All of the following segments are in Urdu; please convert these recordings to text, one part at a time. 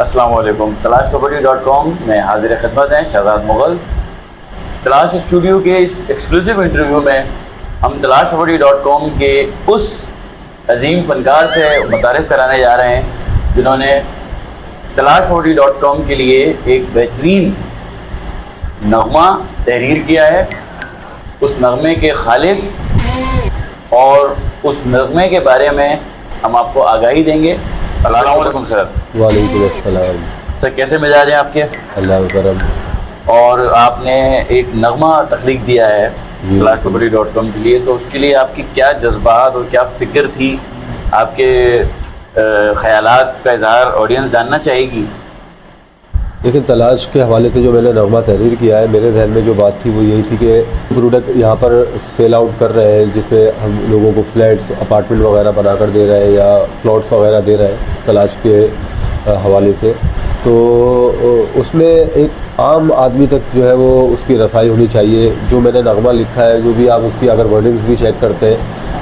السلام علیکم. تلاش میں حاضر خدمت ہیں شہزاد مغل. تلاش اسٹوڈیو کے اس ایکسکلوسیو انٹرویو میں ہم تلاش کے اس عظیم فنکار سے متعارف کرانے جا رہے ہیں جنہوں نے تلاش کے لیے ایک بہترین نغمہ تحریر کیا ہے. اس نغمے کے خالق اور اس نغمے کے بارے میں ہم آپ کو آگاہی دیں گے. السلام علیکم سر. وعلیکم السلام. سر کیسے مزاج ہیں آپ کے؟ اللہ کرم. اور آپ نے ایک نغمہ تخلیق دیا ہے تلاش.com کے لیے، تو اس کے لیے آپ کی کیا جذبات اور کیا فکر تھی؟ آپ کے خیالات کا اظہار آڈینس جاننا چاہے گی. لیکن تلاش کے حوالے سے جو میں نے نغمہ تحریر کیا ہے، میرے ذہن میں جو بات تھی وہ یہی تھی کہ پروڈکٹ یہاں پر سیل آؤٹ کر رہے ہیں جس میں ہم لوگوں کو فلیٹس اپارٹمنٹ وغیرہ بنا کر دے رہے ہیں یا پلاٹس وغیرہ دے رہے ہیں تلاش کے حوالے سے. تو اس میں ایک عام آدمی تک جو ہے وہ اس کی رسائی ہونی چاہیے. جو میں نے نغمہ لکھا ہے، جو بھی آپ اس کی اگر ورڈنگز بھی چیک کرتے ہیں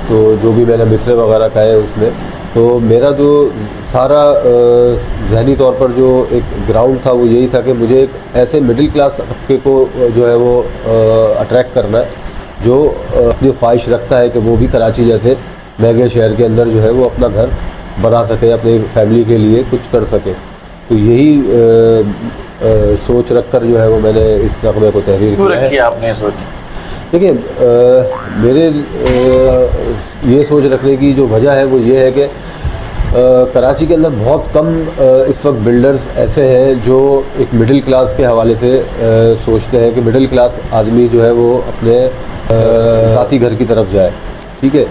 تو جو بھی میں نے مصرے وغیرہ کہے اس میں، تو میرا جو سارا ذہنی طور پر جو ایک گراؤنڈ تھا وہ یہی تھا کہ مجھے ایک ایسے مڈل کلاس طبقے کو جو ہے وہ اٹریکٹ کرنا ہے جو اپنی خواہش رکھتا ہے کہ وہ بھی کراچی جیسے مہنگے شہر کے اندر جو ہے وہ اپنا گھر بنا سکے، اپنی فیملی کے لیے کچھ کر سکے. تو یہی سوچ رکھ کر جو ہے وہ میں نے اس نغمے کو تحریر کیا ہے. کیوں رکھی آپ نے سوچ؟ دیکھیں، میرے یہ سوچ رکھنے کی جو وجہ ہے وہ یہ ہے کہ کراچی کے اندر بہت کم اس وقت بلڈرز ایسے ہیں جو ایک مڈل کلاس کے حوالے سے سوچتے ہیں کہ مڈل کلاس آدمی جو ہے وہ اپنے ذاتی گھر کی طرف جائے. ٹھیک ہے،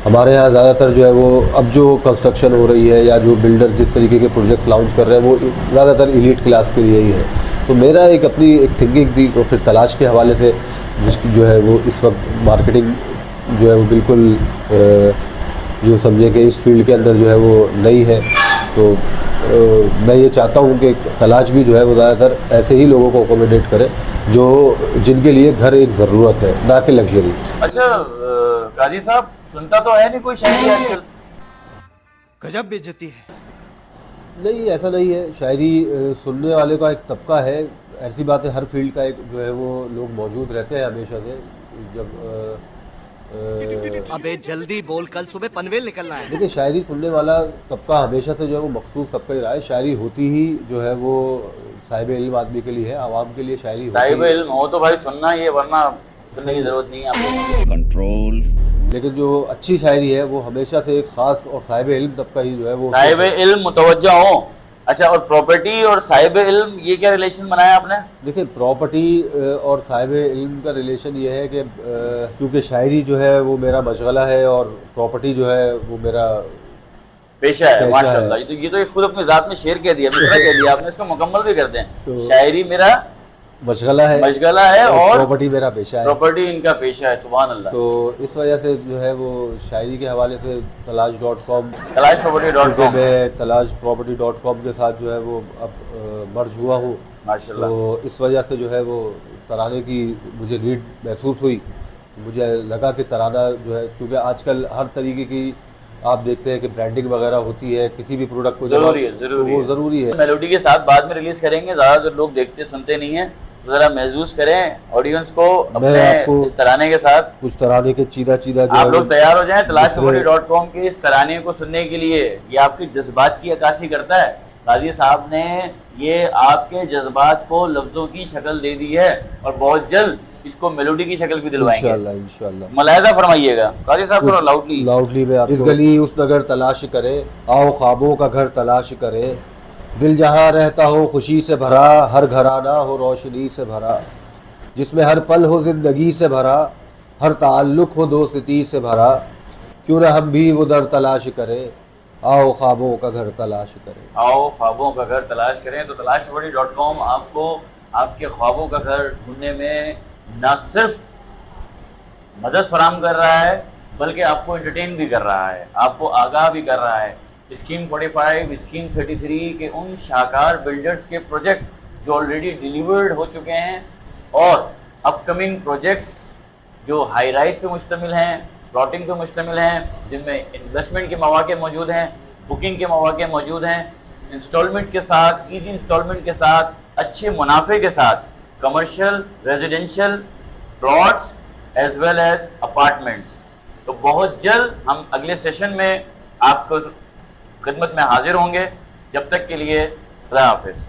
ہمارے ہاں زیادہ تر جو ہے وہ اب جو کنسٹرکشن ہو رہی ہے یا جو بلڈر جس طریقے کے پروجیکٹ لانچ کر رہے ہیں وہ زیادہ تر ایلیٹ کلاس کے لیے ہی ہے. تو میرا ایک اپنی ایک تھنکنگ تھی. اور پھر تلاش کے حوالے سے جس کی جو ہے وہ اس وقت مارکیٹنگ جو ہے وہ بالکل جو سمجھے کہ اس فیلڈ کے اندر جو ہے وہ نئی ہے. تو میں یہ چاہتا ہوں کہ تلاش بھی جو ہے وہ زیادہ تر ایسے ہی لوگوں کو اکوموڈیٹ کرے جو جن کے لیے گھر ایک ضرورت ہے، نہ کہ لگژری. اچھا قاضی صاحب، سنتا تو ہے نہیں کوئی شاعری آج کل؟ گجب بے عزتی ہے. نہیں، ایسا نہیں ہے. شاعری سننے والے کا ایک طبقہ ہے. ایسی بات ہے، ہر فیلڈ کا ایک جو ہے وہ لوگ موجود رہتے ہیں ہمیشہ سے. جب ابے جلدی بول، کل صبح پنویل نکلنا ہے. دیکھیں، شاعری سننے والا طبقہ ہمیشہ سے جو ہے وہ مخصوص طبقہ ہی رہا ہے. شاعری ہوتی ہی جو ہے وہ صاحب علم آدمی کے لیے ہے، عوام کے لیے شاعری ہوتی ہے. صاحب علم ہو تو بھائی سننا ہی ہے، ورنہ سننے کی ضرورت نہیں ہے آپ کو. کنٹرول. لیکن جو اچھی شاعری ہے وہ ہمیشہ سے ایک خاص اور صاحب علم طبقہ ہی جو ہے وہ صاحب علم متوجہ ہوں. اچھا، اور پراپرٹی اور صاحب علم یہ کیا ریلیشن بنایا آپ نے؟ دیکھیں، پراپرٹی اور صاحب علم کا ریلیشن یہ ہے کہ کیونکہ شاعری جو ہے وہ میرا مشغلہ ہے اور پراپرٹی جو ہے وہ میرا پیشہ ہے. ماشاء اللہ، یہ تو خود اپنی ذات میں شعر کہہ دیا، مصرع کہہ دیا آپ نے. اس کو مکمل بھی کر دیں. شاعری میرا مشغلہ ہے اور پراپرٹی میرا پیشہ ہے. پراپرٹی ان کا پیشہ ہے. سبحان اللہ. تو اس وجہ سے جو ہے وہ شاعری کے حوالے سے تلاش.com میں تلاش.com کے ساتھ جو ہے وہ اب مرج ہوا ہوں. ماشاء اللہ. تو اس وجہ سے جو ہے وہ ترانے کی مجھے نیڈ محسوس ہوئی. مجھے لگا کہ ترانہ جو ہے، کیونکہ آج کل ہر طریقے کی آپ دیکھتے ہیں کہ برانڈنگ وغیرہ ہوتی ہے کسی بھی پروڈکٹ کو. ضروری ہے. میلوڈی کے ساتھ بعد میں ریلیز کریں گے. زیادہ تر لوگ دیکھتے سنتے نہیں ہیں، ذرا محسوس کریں آڈینس کو اپنے اس ترانے کے ساتھ. کچھ ترانے کے چیدہ آپ لوگ تیار ہو جائیں تلاش.com کے اس ترانے کو سننے کے لیے. یہ آپ کے جذبات کی عکاسی کرتا ہے. قاضی صاحب نے یہ آپ کے جذبات کو لفظوں کی شکل دے دی ہے اور بہت جلد اس کو میلوڈی کی شکل بھی دلوائیں گے انشاءاللہ. ملاحظہ فرمائیے گا قاضی صاحب، تھوڑا لاؤڈلی میں. اس گلی اس نگر تلاش کرے، آؤ خوابوں کا گھر تلاش کرے. دل جہاں رہتا ہو خوشی سے بھرا، ہر گھرانہ ہو روشنی سے بھرا. جس میں ہر پل ہو زندگی سے بھرا، ہر تعلق ہو دوستی سے بھرا. کیوں نہ ہم بھی وہ در تلاش کریں، آؤ خوابوں کا گھر تلاش کریں. آؤ خوابوں کا گھر تلاش کریں. تو تلاش.com آپ کو آپ کے خوابوں کا گھر ڈھونڈنے میں نہ صرف مدد فراہم کر رہا ہے بلکہ آپ کو انٹرٹین بھی کر رہا ہے، آپ کو آگاہ بھی کر رہا ہے. اسکیم 45، اسکیم 33 کے ان شاہکار بلڈرز کے پروجیکٹس جو آلریڈی ڈیلیورڈ ہو چکے ہیں اور اپ کمنگ پروجیکٹس جو ہائی رائز پہ مشتمل ہیں، پلاٹنگ پہ مشتمل ہیں، جن میں انویسٹمنٹ کے مواقع موجود ہیں، بکنگ کے مواقع موجود ہیں. انسٹالمنٹس کے ساتھ، ایزی انسٹالمنٹ کے ساتھ، اچھے منافع کے ساتھ commercial, residential plots as well as apartments. تو بہت جلد ہم اگلے سیشن میں آپ کو خدمت میں حاضر ہوں گے. جب تک کے لیے خدا حافظ.